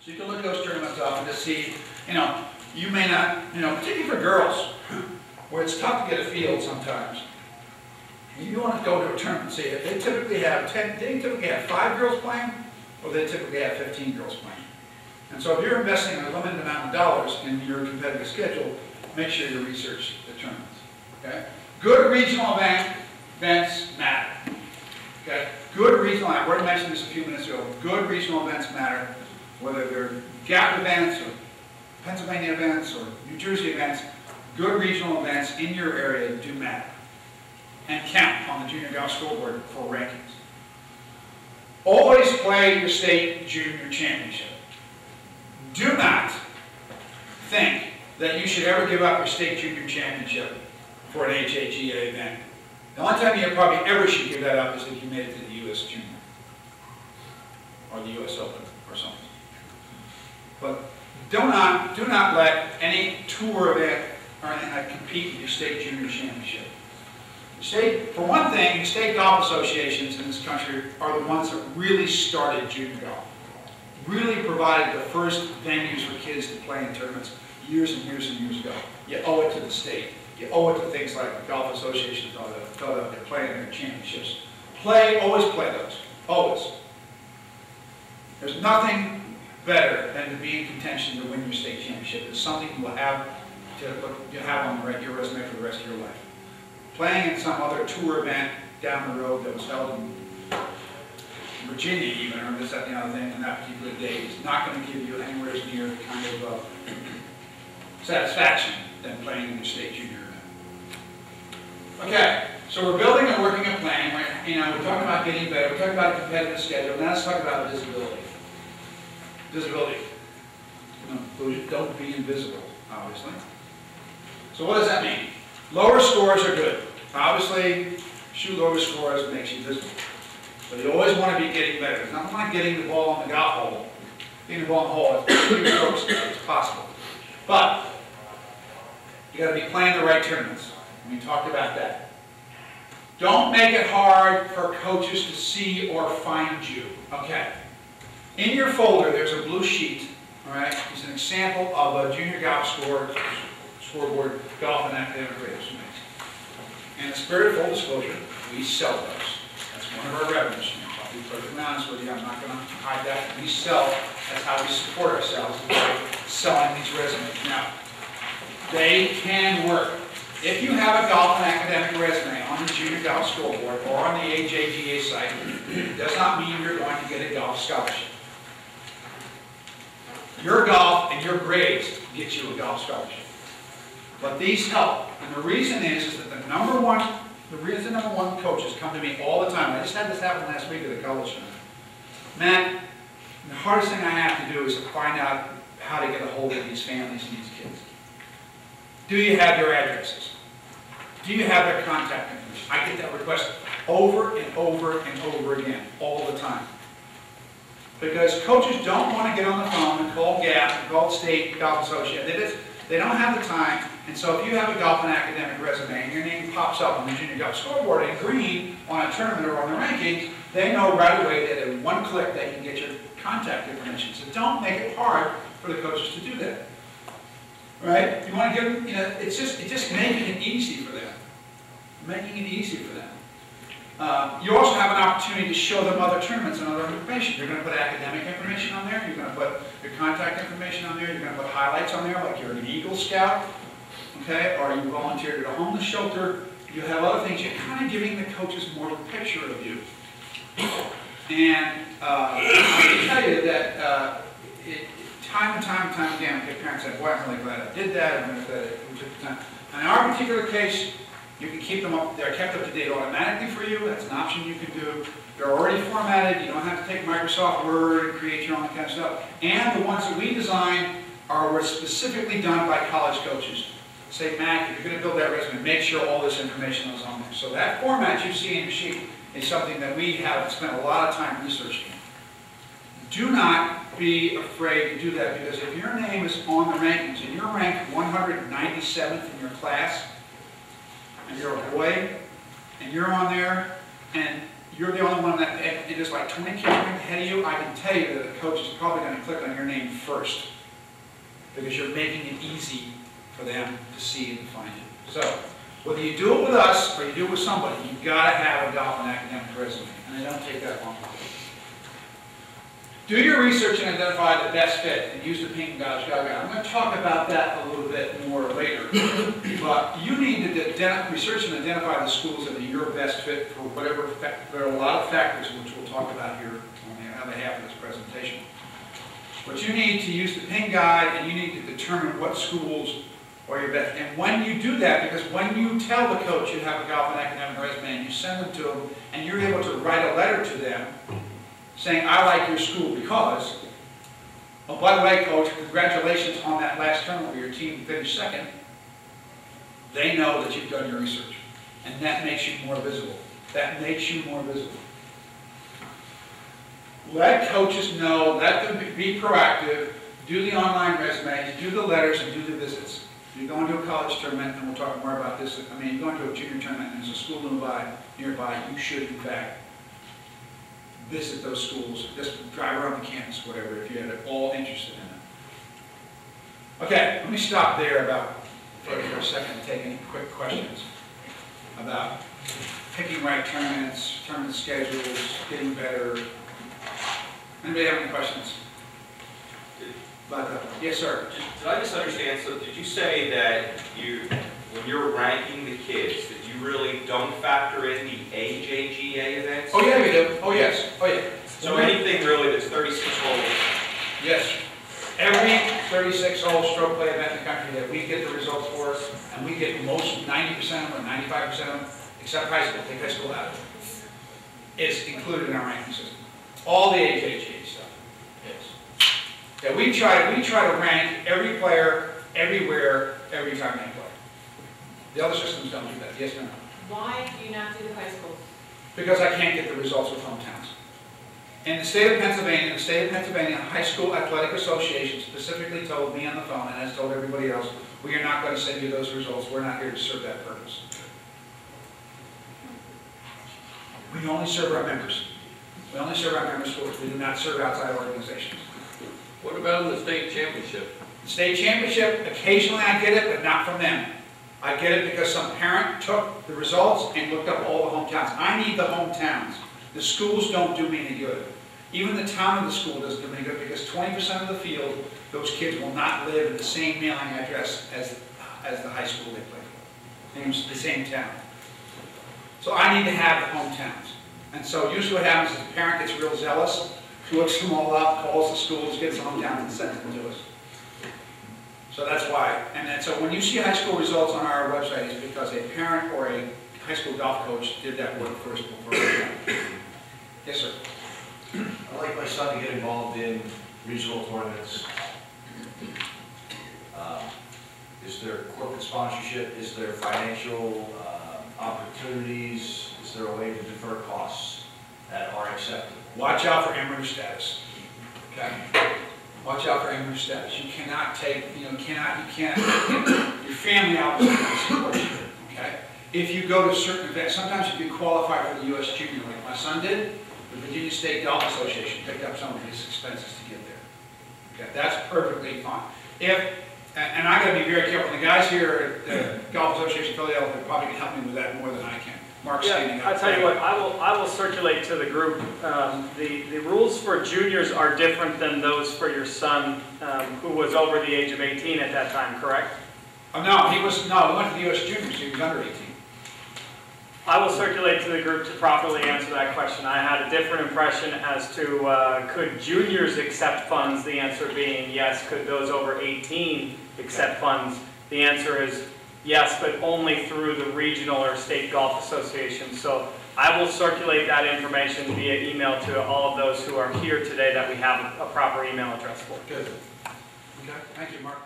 So you can look those tournaments up and just see, you may not, particularly for girls, where it's tough to get a field sometimes. You want to go to a tournament and see if they typically have 5 girls playing, or they typically have 15 girls playing. And so if you're investing a limited amount of dollars in your competitive schedule, make sure you research the tournaments. Okay? Good regional events matter. Okay? Good regional, I already mentioned this a few minutes ago, good regional events matter, whether they're Gap events or Pennsylvania events or New Jersey events. Good regional events in your area do matter and count on the junior golf scoreboard for rankings. Always play your state junior championship. Do not think that you should ever give up your state junior championship for an HAGA event. The only time you probably ever should give that up is if you made it to the U.S. Junior or the U.S. Open or something. But do not let any tour event or anything like compete with your state junior championship. For one thing, state golf associations in this country are the ones that really started junior golf. Really provided the first venues for kids to play in tournaments years and years and years ago. You owe it to the state. You owe it to things like the golf associations that they're playing in their championships. Always play those. Always. There's nothing better than to be in contention to win your state championship. It's something you will have on your resume for the rest of your life. Playing in some other tour event down the road that was held in Virginia even, or this, that, and the other thing, on that particular day is not going to give you anywhere near the kind of satisfaction than playing in your state junior event. Okay, so we're building and working a plan. We're talking about getting better. We're talking about a competitive schedule. Now let's talk about visibility. Visibility. Don't be invisible, obviously. So what does that mean? Lower scores are good. Obviously, shoot lower scores makes you visible. But you always want to be getting better. It's not like getting the ball in the golf hole. Getting the ball in the hole, it's possible. But you got to be playing the right tournaments. We talked about that. Don't make it hard for coaches to see or find you. Okay. In your folder, there's a blue sheet. All right. It's an example of a junior golf scoreboard, golf and academic resumes. And in the spirit of full disclosure, we sell those. That's one of our revenue streams. I'll be perfectly honest with you. I'm not going to hide that. We sell. That's how we support ourselves by selling these resumes. Now, they can work. If you have a golf and academic resume on the junior golf scoreboard or on the HAGA site, it does not mean you're going to get a golf scholarship. Your golf and your grades get you a golf scholarship. But these help. And the reason is that the reason number one coaches come to me all the time. I just had this happen last week at the college center. Matt, the hardest thing I have to do is to find out how to get a hold of these families and these kids. Do you have their addresses? Do you have their contact information? I get that request over and over and over again, all the time. Because coaches don't want to get on the phone and call GAP and call State Golf Association. They don't have the time. And so if you have a golf and academic resume and your name pops up on the junior golf scoreboard in green on a tournament or on the rankings, they know right away that in one click they can get your contact information. So don't make it hard for the coaches to do that. Right? You want to give them, it's just making it easy for them. Making it easy for them. You also have an opportunity to show them other tournaments and other information. You're going to put academic information on there. You're going to put your contact information on there. You're going to put highlights on there, like you're an Eagle Scout, okay, or you volunteered at a homeless shelter. You have other things. You're kind of giving the coaches more of a picture of you. And I can tell you that time and time again, I get parents say, boy, I'm really glad I did that. I'm really glad it took the time. And in our particular case, you can keep them up. They're kept up to date automatically for you. That's an option you can do. They're already formatted. You don't have to take Microsoft Word and create your own kind of stuff. And the ones that we design were specifically done by college coaches. Say, Mac, if you're going to build that resume, make sure all this information is on there. So that format you see in your sheet is something that we have spent a lot of time researching. Do not be afraid to do that, because if your name is on the rankings and you're ranked 197th in your class, and you're a boy, and you're on there, and you're the only one that, and there's like 20 kids ahead of you, I can tell you that the coach is probably going to click on your name first, because you're making it easy for them to see and find you. So, whether you do it with us or you do it with somebody, you've got to have a golf and academic resume, and they don't take that long. Do your research and identify the best fit, and use the pink guide. I'm going to talk about that a little bit more later, but you need to research and identify the schools that are your best fit for whatever. There are a lot of factors which we'll talk about here on the other half of this presentation. But you need to use the pink guide, and you need to determine what schools are your best. And when you do that, because when you tell the coach you have a golf and academic resume, and you send them to them, and you're able to write a letter to them saying, I like your school because, oh, by the way, coach, congratulations on that last tournament where your team finished second. They know that you've done your research, and that makes you more visible. That makes you more visible. Let coaches know, let them be proactive, do the online resumes, do the letters, and do the visits. If you're going to a college tournament, and we'll talk more about this, I mean, you're going to a junior tournament and there's a school nearby, you should, in fact, visit those schools, just drive around the campus, whatever, if you're at all interested in it. Okay, let me stop there for a second and take any quick questions about picking right tournaments, tournament schedules, getting better. Anybody have any questions? Yes, sir. Did I misunderstand? So did you say that when you're ranking the kids, that you really don't factor in the AJGA events? Oh yeah, we do. Oh yes. Oh yeah. So anything really that's 36 holes? Yes. Every 36-hole stroke play event in the country that we get the results for, and we get most 90% of them or 95% of them, except high school, take high school out of it, is included in our ranking system. All the AJGA stuff is. Yeah, we try to rank every player, everywhere, every time they play. The other systems don't do that. Yes, ma'am? Why do you not do the high schools? Because I can't get the results with hometowns. In the state of Pennsylvania, High School Athletic Association specifically told me on the phone, and has told everybody else, we are not going to send you those results. We're not here to serve that purpose. We only serve our members. We only serve our member schools. We do not serve outside organizations. What about in the state championship? The state championship, occasionally I get it, but not from them. I get it because some parent took the results and looked up all the hometowns. I need the hometowns. The schools don't do me any good. Even the town of the school doesn't do me any good because 20% of the field, those kids will not live in the same mailing address as the high school they play for. It's the same town. So I need to have the hometowns. And so usually what happens is the parent gets real zealous, looks them all up, calls the schools, gets the hometowns and sends them to us. So that's why. And then, so when you see high school results on our website, it's because a parent or a high school golf coach did that work first before. Yes, sir. I'd like my son to get involved in regional tournaments. Is there corporate sponsorship? Is there financial opportunities? Is there a way to defer costs that are acceptable? Watch out for amateur status. Okay. Watch out for amateur status. You cannot take, you can't, your family obviously supports you. Okay. If you go to certain events, sometimes you can qualify for the U.S. Junior, like my son did. The Virginia State Golf Association picked up some of his expenses to get there. Okay, that's perfectly fine. And I got to be very careful. The guys here at the Golf Association of Philadelphia probably can help me with that more than I can. Mark's standing up. I'll tell you what, I will circulate to the group. The rules for juniors are different than those for your son, who was over the age of 18 at that time, correct? Oh, no, we went to the U.S. Juniors, he was under 18. I will circulate to the group to properly answer that question. I had a different impression as to could juniors accept funds, the answer being yes. Could those over 18 accept funds? The answer is yes, but only through the regional or state golf association. So I will circulate that information via email to all of those who are here today that we have a proper email address for. Good. Okay. Thank you, Mark.